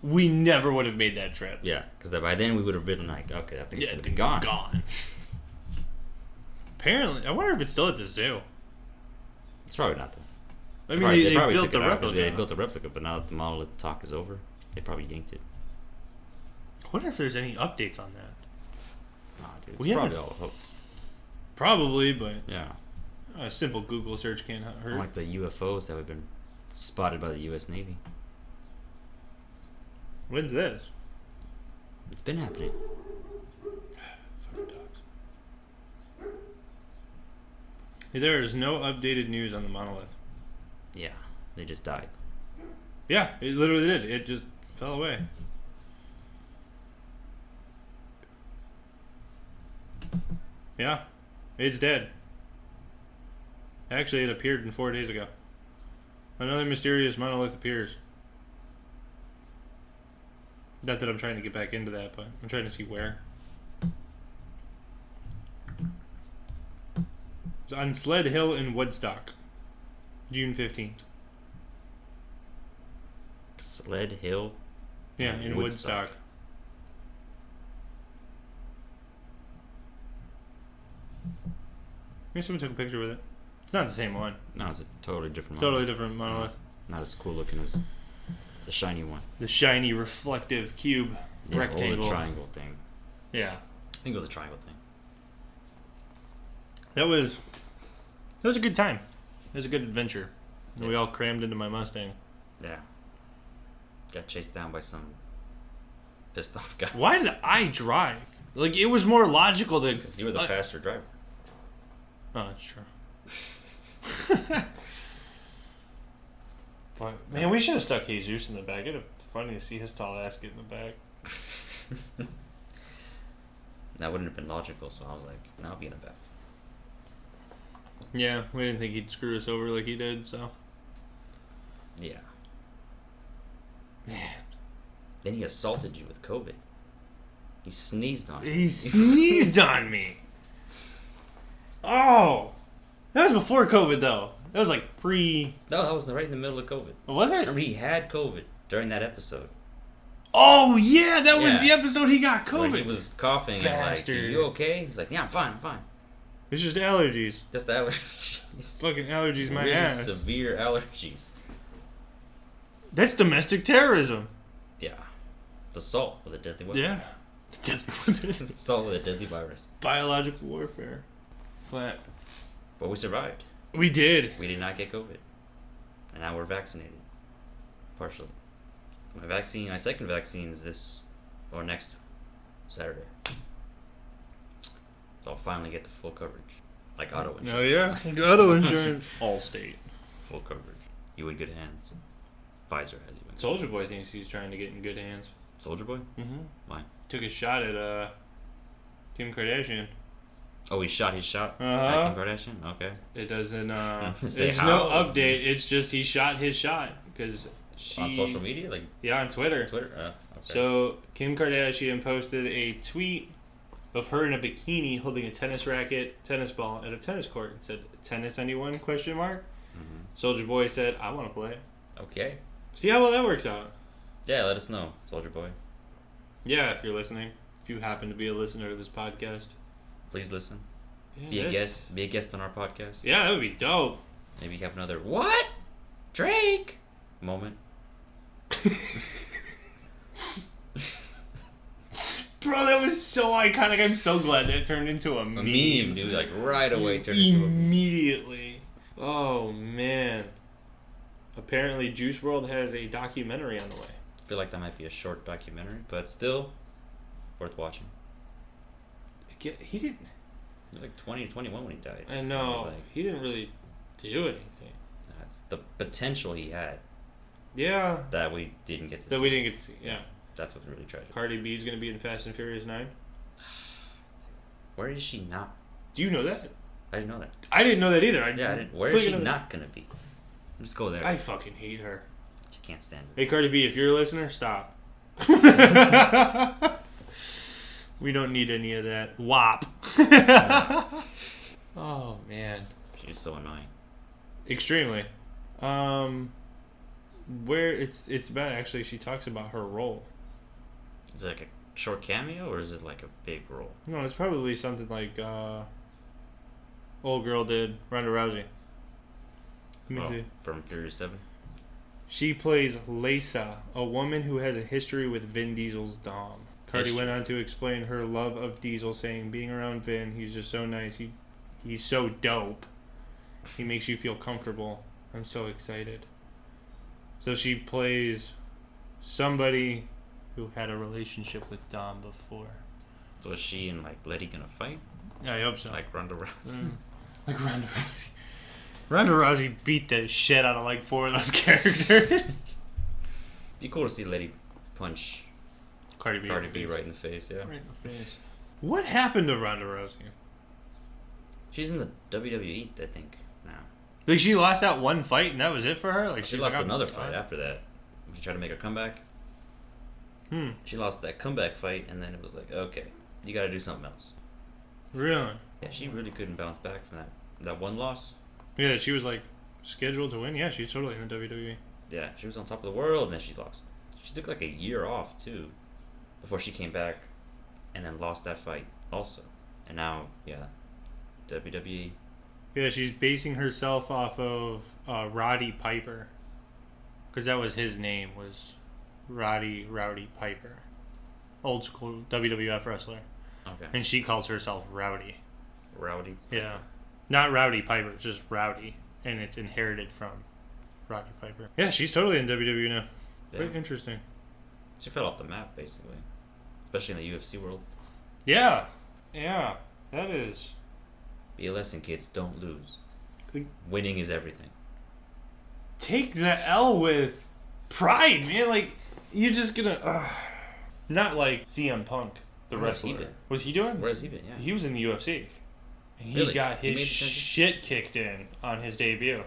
A: we never would have made that trip.
B: Yeah, because by then we would have been like, okay, I think it's going to be gone.
A: Apparently, I wonder if it's still at the zoo.
B: It's probably not though.
A: I mean, they
B: probably
A: built
B: took
A: the
B: it out 'cause
A: replica.
B: they built a replica, but now that the monolith talk is over, they probably yanked it.
A: I wonder if there's any updates on that.
B: Nah, dude.
A: We
B: It's probably
A: haven't-
B: all a hoax.
A: Probably, but
B: Yeah.
A: a simple Google search can't hurt.
B: Like the UFOs that have been spotted by the U.S. Navy.
A: When's this?
B: It's been happening.
A: Fucking dogs. There is no updated news on the monolith.
B: Yeah, they just died.
A: Yeah, it literally did. It just fell away. Yeah, it's dead. Actually, it appeared 4 days ago. Another mysterious monolith appears. Not that I'm trying to get back into that, but I'm trying to see where. It's on Sled Hill in Woodstock, June 15th.
B: Sled Hill.
A: Yeah, in Woodstock. Maybe someone took a picture with it. It's not the same one.
B: No, it's a totally different
A: Totally
B: monolith.
A: different monolith.
B: Not as cool looking as the shiny one.
A: The shiny, reflective cube
B: Yeah,
A: rectangle.
B: Or the triangle thing.
A: Yeah,
B: I think it was a triangle thing.
A: that was a good time. It was a good adventure.
B: Yeah.
A: We all crammed into my Mustang.
B: Yeah. Got chased down by some pissed off guy.
A: Why did I drive? Like, it was more logical to.
B: Because you were the faster driver.
A: Oh, that's true. But, man, we should have stuck Jesus in the back. It'd have been funny to see his tall ass get in the back.
B: That wouldn't have been logical, so I was like, no, I'll be in the back.
A: Yeah, we didn't think he'd screw us over like he did, so.
B: Yeah.
A: Man.
B: Then he assaulted you with COVID. He sneezed on you.
A: He sneezed on me. Oh. That was before COVID, though. That was like pre.
B: No, that was right in the middle of COVID.
A: Was it?
B: Remember, he had COVID during that episode.
A: Oh, yeah, that was
B: Yeah.
A: the episode he got
B: When
A: COVID.
B: he was coughing and like,
A: Bastard.
B: you okay? He's like, yeah, I'm fine, I'm fine.
A: It's just allergies.
B: Just allergies.
A: Fucking allergies, my
B: really
A: ass.
B: severe allergies.
A: That's domestic terrorism.
B: Yeah. It's assault with a deadly weapon.
A: Yeah.
B: Assault with a deadly virus.
A: Biological warfare. But
B: But we survived.
A: we did.
B: We did not get COVID. And now we're vaccinated. Partially. My second vaccine is this, or next Saturday. So I'll finally get the full coverage. Like auto insurance.
A: Oh, yeah. Auto insurance. Allstate.
B: Full coverage. You in good hands. Pfizer has you in.
A: Soldier Boy thinks he's trying to get in good hands.
B: Soldier Boy?
A: Mm-hmm.
B: Why?
A: Took a shot at Kim Kardashian.
B: Oh, he shot his shot
A: Uh-huh.
B: at Kim Kardashian? Okay.
A: It doesn't.
B: Say
A: There's
B: how?
A: no update. It's just he shot his shot because she
B: On social media? Like
A: Yeah, on Twitter.
B: Twitter? Okay.
A: So Kim Kardashian posted a tweet of her in a bikini holding a tennis racket, tennis ball at a tennis court and said, "Tennis anyone?" question mark.
B: Mm-hmm.
A: Soldier Boy said, "I want to play."
B: Okay.
A: See how well that works out.
B: Yeah, let us know, Soldier Boy.
A: Yeah, if you're listening, if you happen to be a listener to this podcast,
B: Please listen.
A: yeah,
B: Be a
A: that's-
B: guest. Be a guest on our podcast.
A: Yeah, that would be dope.
B: Maybe have another what? Drake moment.
A: Bro, that was so iconic. I'm so glad that turned into a meme.
B: Dude. Like right away turned into a meme.
A: Immediately. Oh, man. Apparently, Juice WRLD has a documentary on the way.
B: I feel like that might be a short documentary, but still worth watching.
A: He didn't...
B: He was like 20 or 21 when he died.
A: I
B: So
A: know.
B: it was like,
A: He didn't really do anything.
B: that's the potential he had
A: Yeah.
B: that we didn't get to
A: That
B: see.
A: we didn't get to see. Yeah.
B: That's what's really tragic.
A: Cardi B's going to be in Fast and Furious 9.
B: Where is she not?
A: Do you know that?
B: I didn't know that.
A: I didn't know that either.
B: Yeah, I didn't. Where is she not gonna be? Just go there.
A: I fucking hate her.
B: She can't stand it.
A: Hey, Cardi B, if you're a listener, stop. We don't need any of that. WAP. Oh, man.
B: She's so annoying.
A: Extremely. Where it's about, actually, she talks about her role.
B: Is it like a short cameo or is it like a big role?
A: No, it's probably something like, old girl did. Ronda Rousey. Let me see.
B: From Furious 7.
A: She plays Lisa, a woman who has a history with Vin Diesel's Dom. Cardi went on to explain her love of Diesel, saying, being around Vin, he's just so nice. He's so dope. He makes you feel comfortable. I'm so excited. So she plays somebody who had a relationship with Dom before.
B: So is she and like Letty gonna fight?
A: Yeah, I hope so.
B: Like Ronda Rousey.
A: Like Ronda Rousey. Ronda Rousey beat the shit out of like 4 of those characters.
B: Be cool to see Letty punch
A: Cardi B
B: right in the face, yeah.
A: Right in the face. What happened to Ronda Rousey?
B: She's in the WWE, I think, now.
A: Like she lost that one fight and that was it for her? Like
B: She lost another fight after that. She tried to make a comeback. She lost that comeback fight, and then it was like, okay, you got to do something else.
A: Really?
B: Yeah, she really couldn't bounce back from that one loss.
A: Yeah, she was like scheduled to win. Yeah, she's totally in the WWE.
B: Yeah, she was on top of the world, and then she lost. She took like a year off too, before she came back, and then lost that fight also. And now, yeah, WWE.
A: Yeah, she's basing herself off of Roddy Piper, because that was his name, was Rowdy Piper, old school WWF wrestler.
B: Okay.
A: And she calls herself Rowdy.
B: Rowdy.
A: Yeah, not Rowdy Piper, just Rowdy, and it's inherited from Roddy Piper. Yeah, she's totally in WWE now.
B: Yeah.
A: Very interesting.
B: She fell off the map basically, especially in the UFC world.
A: Yeah, that is.
B: Be a lesson, kids. Don't lose. Winning is everything.
A: Take the L with pride, man. Like, you're just gonna. Not like CM Punk, the wrestler. Was he doing?
B: Where has he been? Yeah.
A: He was in the UFC. And he
B: Really?
A: got
B: He
A: his
B: made the transition?
A: shit kicked in on his debut.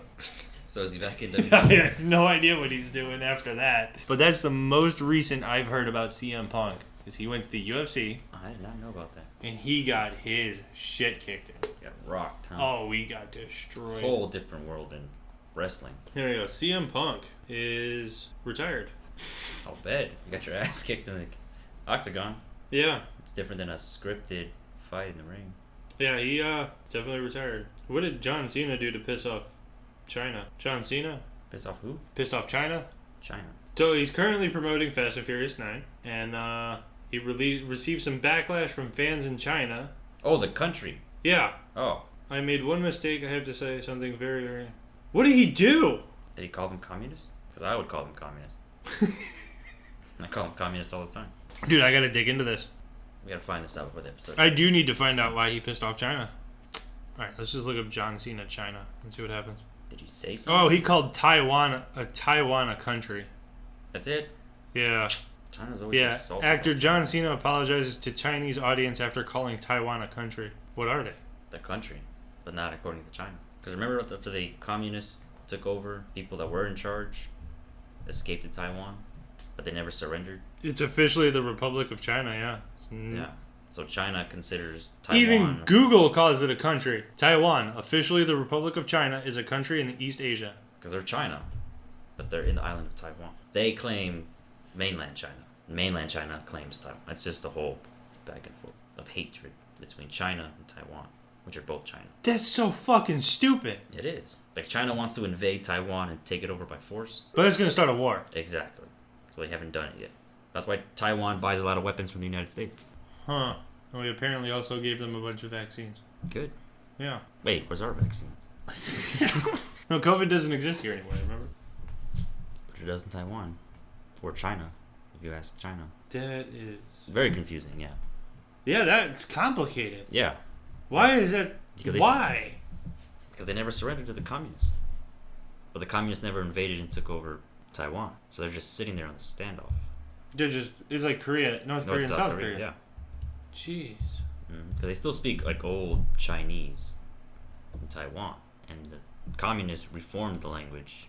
B: So is he back in
A: I
B: WWE?
A: have no idea what he's doing after that. But that's the most recent I've heard about CM Punk. Is he went to the UFC
B: I did not know about that.
A: and he got his shit kicked in.
B: Got rocked, huh?
A: Oh, we got destroyed.
B: Whole different world in wrestling.
A: There you go. CM Punk is retired.
B: I'll bet. You got your ass kicked in the octagon.
A: Yeah.
B: It's different than a scripted fight in the ring.
A: Yeah, he definitely retired. What did John Cena do to piss off China? John Cena?
B: Piss off who?
A: Pissed off China?
B: China.
A: So he's currently promoting Fast and Furious 9, and he received some backlash from fans in China.
B: Oh, the country.
A: Yeah.
B: Oh.
A: I made one mistake. I have to say something very, very... What did he do?
B: Did he call them communists? Because I would call them communists. I call them communists all the time.
A: Dude, I gotta dig into this.
B: We gotta find this out before the episode.
A: I do need to find out why he pissed off China. Alright, let's just look up John Cena China and see what happens.
B: Did he say something?
A: Oh, he called Taiwan a country.
B: That's it?
A: Yeah.
B: China's always
A: Yeah,
B: so salty.
A: actor John Cena apologizes to Chinese audience after calling Taiwan a country. What are they?
B: The country, but not according to China. Because remember after the communists took over, people that were in charge escaped to Taiwan, but they never surrendered.
A: It's officially the Republic of China, yeah.
B: Yeah. So China considers Taiwan...
A: Even Google calls it a country. Taiwan, officially the Republic of China, is a country in East Asia.
B: Because they're China, but they're in the island of Taiwan. They claim mainland China. Mainland China claims Taiwan. It's just the whole back and forth of hatred between China and Taiwan, which are both China.
A: That's so fucking stupid.
B: It is. Like, China wants to invade Taiwan and take it over by force.
A: But that's going to start a war.
B: Exactly. So they haven't done it yet. That's why Taiwan buys a lot of weapons from the United States.
A: Huh. And we apparently also gave them a bunch of vaccines.
B: Good.
A: Yeah.
B: Wait, where's our vaccines?
A: No, COVID doesn't exist here anymore, remember?
B: But it does in Taiwan. Or China, if you ask China.
A: That is...
B: Very confusing, yeah.
A: Yeah, that's complicated.
B: Yeah.
A: Why is that...
B: Because
A: Why?
B: Because they never surrendered to the communists. But the communists never invaded and took over Taiwan. So they're just sitting there on the standoff.
A: They're just... It's like Korea, North Korea and South Korea.
B: Yeah.
A: Jeez.
B: Because they still speak like old Chinese in Taiwan. And the communists reformed the language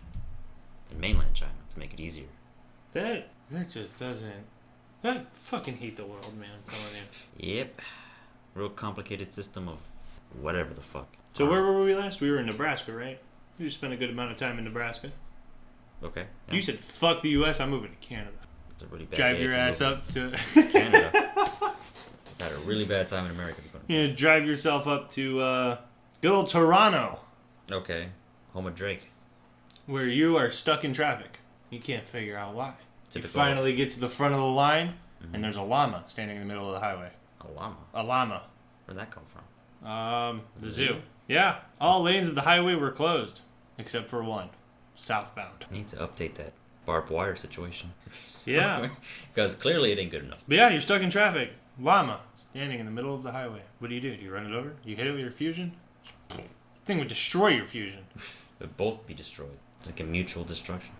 B: in mainland China to make it easier.
A: That just doesn't... I fucking hate the world, man, I'm telling you.
B: Yep. Real complicated system of whatever the fuck.
A: So where were we last? We were in Nebraska, right? You spent a good amount of time in Nebraska.
B: Okay. Yeah.
A: You said, fuck the U.S., I'm moving to Canada.
B: It's a really bad
A: Drive
B: day
A: your
B: if you
A: ass
B: move
A: up to...
B: Canada. It's had a really bad time in America.
A: Yeah, drive yourself up to Good old Toronto,
B: Okay. Home of Drake.
A: where you are stuck in traffic. You can't figure out why. You
B: Typical.
A: finally get to the front of the line, and there's a llama standing in the middle of the highway.
B: A llama.
A: A llama.
B: Where'd that come from?
A: The zoo. Yeah, all lanes of the highway were closed, except for one, southbound.
B: I need to update that barbed wire situation.
A: Yeah.
B: Because clearly it ain't good enough.
A: But yeah, you're stuck in traffic. Llama standing in the middle of the highway. What do? Do you run it over? You hit it with your fusion? Thing would destroy your fusion.
B: They'd both be destroyed. It's like a mutual destruction.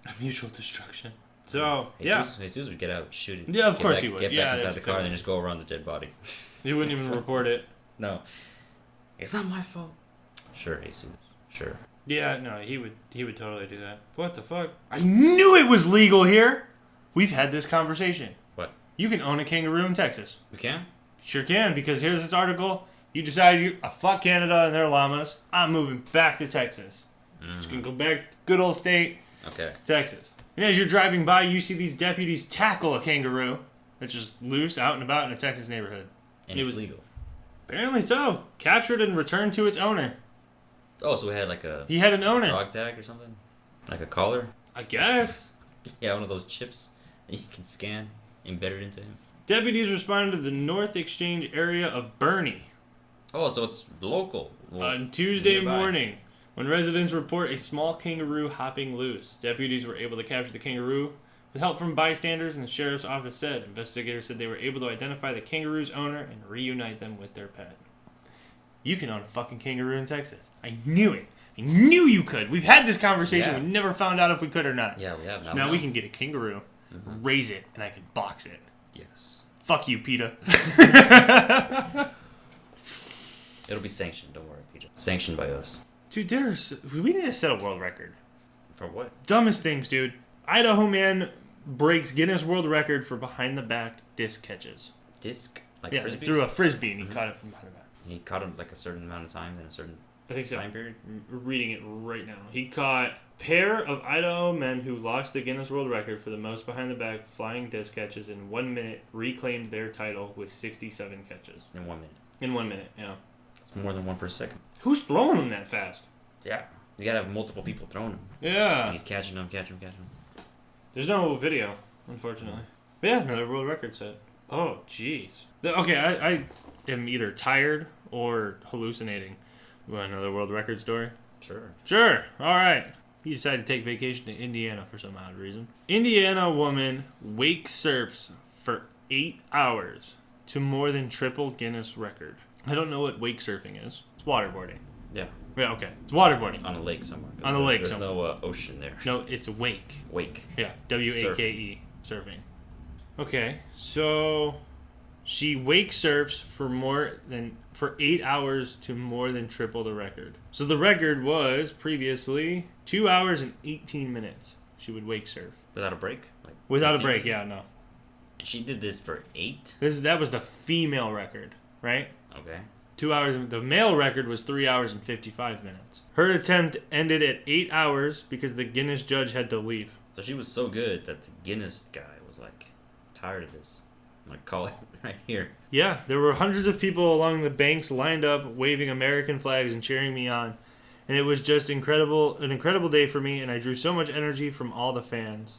A: A mutual destruction. So, yeah.
B: Jesus would get out, shoot it.
A: Yeah, of course
B: back,
A: he would.
B: Get
A: Yeah,
B: back inside
A: that's
B: the car
A: clear.
B: and then just go around the dead body.
A: You wouldn't even report it.
B: No. It's not my fault. Sure, Jesus. Sure.
A: Yeah, no, he would totally do that. What the fuck? I knew it was legal here! We've had this conversation.
B: What?
A: You can own a kangaroo in Texas.
B: We can?
A: Sure can, because here's this article. You decided fuck Canada and their llamas. I'm moving back to Texas. Just gonna go back to good old state,
B: Okay.
A: Texas. And as you're driving by, you see these deputies tackle a kangaroo that's just loose out and about in a Texas neighborhood.
B: And
A: It
B: it's
A: was-
B: legal.
A: Apparently so. Captured and returned to its owner.
B: Oh, so we had like a
A: He had an owner.
B: dog tag or something? Like a collar?
A: I guess.
B: Yeah, one of those chips that you can scan embedded into him.
A: Deputies responded to the North Exchange area of Bernie
B: Oh, so it's local. Well,
A: on Tuesday
B: nearby.
A: morning when residents report a small kangaroo hopping loose. Deputies were able to capture the kangaroo with help from bystanders, and the sheriff's office said investigators said they were able to identify the kangaroo's owner and reunite them with their pet. You can own a fucking kangaroo in Texas. I knew it. I knew you could. We've had this conversation.
B: Yeah.
A: We never found out if we could or not.
B: Yeah, we have.
A: So now we can get a kangaroo, raise it, and I can box it.
B: Yes.
A: Fuck you, PETA.
B: It'll be sanctioned, don't worry, Peter. Sanctioned by us.
A: Dude, we need to set a world record.
B: For what?
A: Dumbest things, dude. Idaho man breaks Guinness World Record for behind the back disc catches.
B: Disc? Like
A: Yeah,
B: frisbees?
A: he threw a frisbee and he caught it from behind the back.
B: He caught him like a certain amount of times in a certain
A: I think so.
B: time period?
A: I'm reading it right now. He caught pair of Idaho men who lost the Guinness World Record for the most behind the back flying disc catches in 1 minute, reclaimed their title with 67 catches.
B: In 1 minute.
A: In 1 minute, yeah.
B: It's more than one per second.
A: Who's throwing them that fast?
B: Yeah. You gotta have multiple people throwing him. And
A: Yeah.
B: he's catching them.
A: There's no video, unfortunately. But yeah, another world record set. Oh, jeez. Okay, I am either tired or hallucinating. You want another world record story?
B: Sure.
A: Sure. All right. He decided to take vacation to Indiana for some odd reason. Indiana woman wake surfs for 8 hours to more than triple Guinness record. I don't know what wake surfing is. It's waterboarding.
B: Yeah.
A: Yeah, okay. It's waterboarding.
B: On a lake somewhere.
A: On a lake
B: There's
A: somewhere.
B: no ocean there.
A: No, it's wake.
B: Wake.
A: Yeah, W-A-K-E, surfing. Okay, so she wake surfs for 8 hours to more than triple the record. So the record was previously 2 hours and 18 minutes. She would wake surf
B: Without a break? Like
A: without a
B: 15?
A: break. Yeah, no.
B: And she did this for 8?
A: That was the female record, right?
B: Okay.
A: 2 hours. The male record was 3 hours and 55 minutes. Her attempt ended at 8 hours because the Guinness judge had to leave.
B: So she was so good that the Guinness guy was like, tired of this. I'm gonna call it right here.
A: Yeah, there were hundreds of people along the banks lined up, waving American flags and cheering me on. And it was just an incredible day for me, and I drew so much energy from all the fans.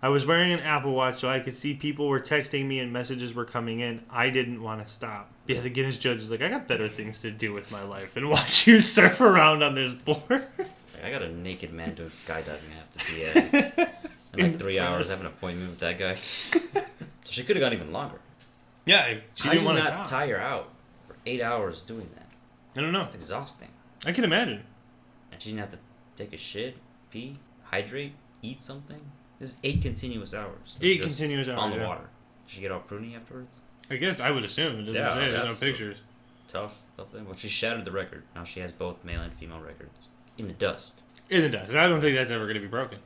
A: I was wearing an Apple Watch, so I could see people were texting me and messages were coming in. I didn't want to stop. Yeah, the Guinness judge is like, I got better things to do with my life than watch you surf around on this board.
B: Like, I got a naked man doing skydiving I have to be at. In like 3 hours, I have an appointment with that guy. So she could have gone even longer.
A: Yeah, she
B: How
A: didn't
B: do
A: want
B: you
A: to
B: not
A: stop.
B: tire out for 8 hours doing that?
A: I don't know.
B: It's exhausting.
A: I can imagine.
B: And she didn't have to take a shit, pee, hydrate, eat something. This is 8 continuous hours.
A: 8
B: Just
A: continuous hours,
B: on the
A: yeah.
B: water. Did she get all pruny afterwards?
A: I guess I would assume. It doesn't
B: Yeah,
A: say. There's
B: that's
A: no pictures.
B: Tough thing. Well, she shattered the record. Now she has both male and female records in the dust.
A: In the dust. I don't think that's ever going to be broken.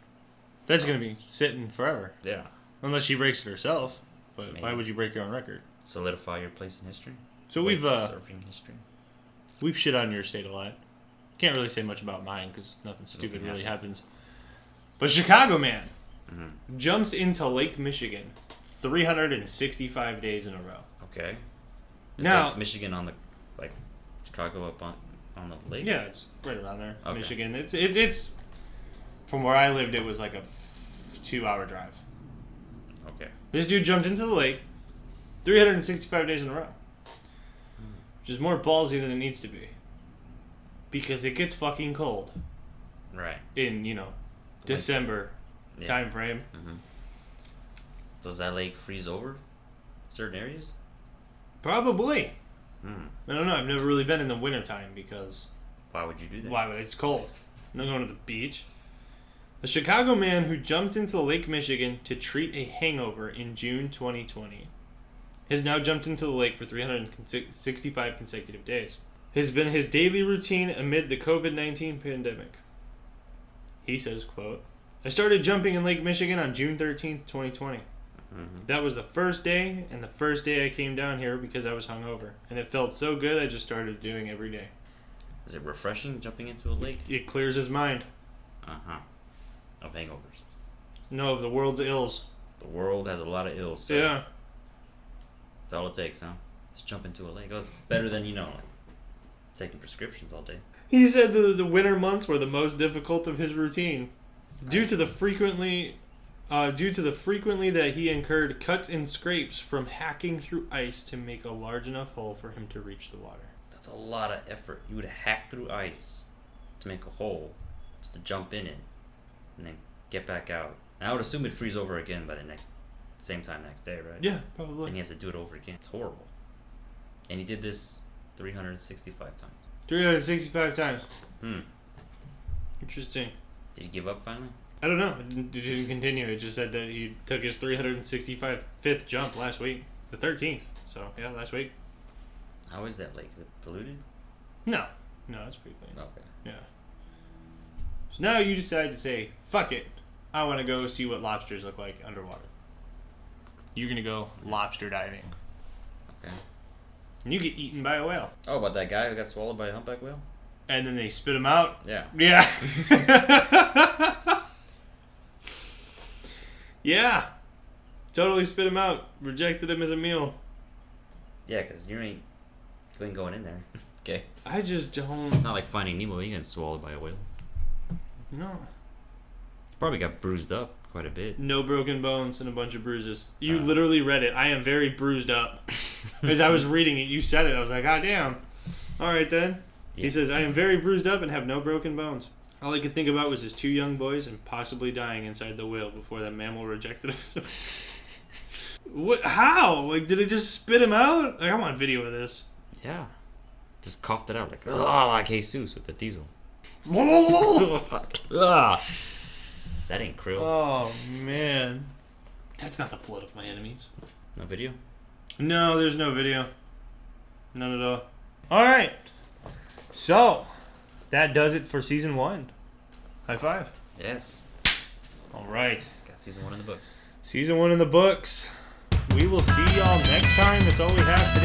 A: That's going to be sitting forever.
B: Yeah.
A: Unless she breaks it herself. But
B: Maybe.
A: why would you break your own record?
B: Solidify your place in history.
A: So
B: Wake
A: we've
B: surfing history.
A: shit on your state a lot. Can't really say much about mine because nothing stupid
B: Nothing
A: really
B: happens.
A: happens. But Chicago man
B: Mm-hmm.
A: jumps into Lake Michigan 365 days in a row.
B: Okay. Is
A: Now-
B: like Michigan on the like Chicago up on On the lake?
A: Yeah, it's right around there,
B: Okay.
A: Michigan. It's from where I lived. It was like a 2-hour drive.
B: Okay.
A: This dude jumped into the lake 365 days in a row, which is more ballsy than it needs to be, because it gets fucking cold
B: Right.
A: in December
B: Yeah.
A: time frame.
B: Mm-hmm. Does that lake freeze over in certain areas?
A: Probably.
B: Hmm.
A: I don't know. I've never really been in the wintertime because
B: Why would you do that?
A: why? It's cold. I'm not going to the beach. A Chicago man who jumped into Lake Michigan to treat a hangover in June 2020 has now jumped into the lake for 365 consecutive days. Has been his daily routine amid the COVID-19 pandemic. He says, quote, I started jumping in Lake Michigan on June 13th, 2020.
B: Mm-hmm.
A: That was the first day, and the first day I came down here because I was hungover. And it felt so good, I just started doing every day.
B: Is it refreshing jumping into a lake?
A: It clears his mind.
B: Uh-huh. Of hangovers.
A: No, of the world's ills.
B: The world has a lot of ills. So
A: Yeah.
B: that's all it takes, huh? Just jump into a lake. Oh, it's better than, like, taking prescriptions all day.
A: He said the winter months were the most difficult of his routine, due to the frequently that he incurred cuts and scrapes from hacking through ice to make a large enough hole for him to reach the water.
B: That's a lot of effort. You would hack through ice to make a hole, just to jump in it, and then get back out. And I would assume it'd freeze over again by the same time next day, right?
A: Yeah, probably.
B: Then he has to do it over again. It's horrible. And he did this 365 times.
A: 365 times. Interesting.
B: Did he give up finally?
A: I don't know. It didn't continue. It just said that he took his 365th jump last week. The 13th. So, yeah, last week.
B: How is that lake? Is it polluted?
A: No, it's pretty clean.
B: Okay.
A: Yeah. So now you decide to say, fuck it. I want to go see what lobsters look like underwater. You're going to go lobster diving.
B: Okay.
A: And you get eaten by a whale.
B: Oh, about that guy who got swallowed by a humpback whale?
A: And then they spit him out.
B: Yeah.
A: Yeah. Yeah. Totally spit him out. Rejected him as a meal.
B: Yeah, because you ain't going in there. Okay.
A: I just don't.
B: It's not like Finding Nemo. You get swallowed by a whale.
A: No.
B: Probably got bruised up quite a bit.
A: No broken bones and a bunch of bruises. You literally read it. I am very bruised up. As I was reading it, you said it. I was like, God damn. All right, then.
B: Yeah.
A: He says, I am very bruised up and have no broken bones. All I could think about was his 2 young boys and possibly dying inside the whale before that mammal rejected him. What? How? Like, did it just spit him out? Like, I want video of this.
B: Yeah. Just coughed it out like Jesus with the diesel. That ain't krill.
A: Oh, man. That's not the blood of my enemies.
B: No video?
A: No, there's no video. None at all. All right. So, that does it for season 1. High five.
B: Yes.
A: All right.
B: Got season 1 in the books.
A: Season 1 in the books. We will see y'all next time. That's all we have today.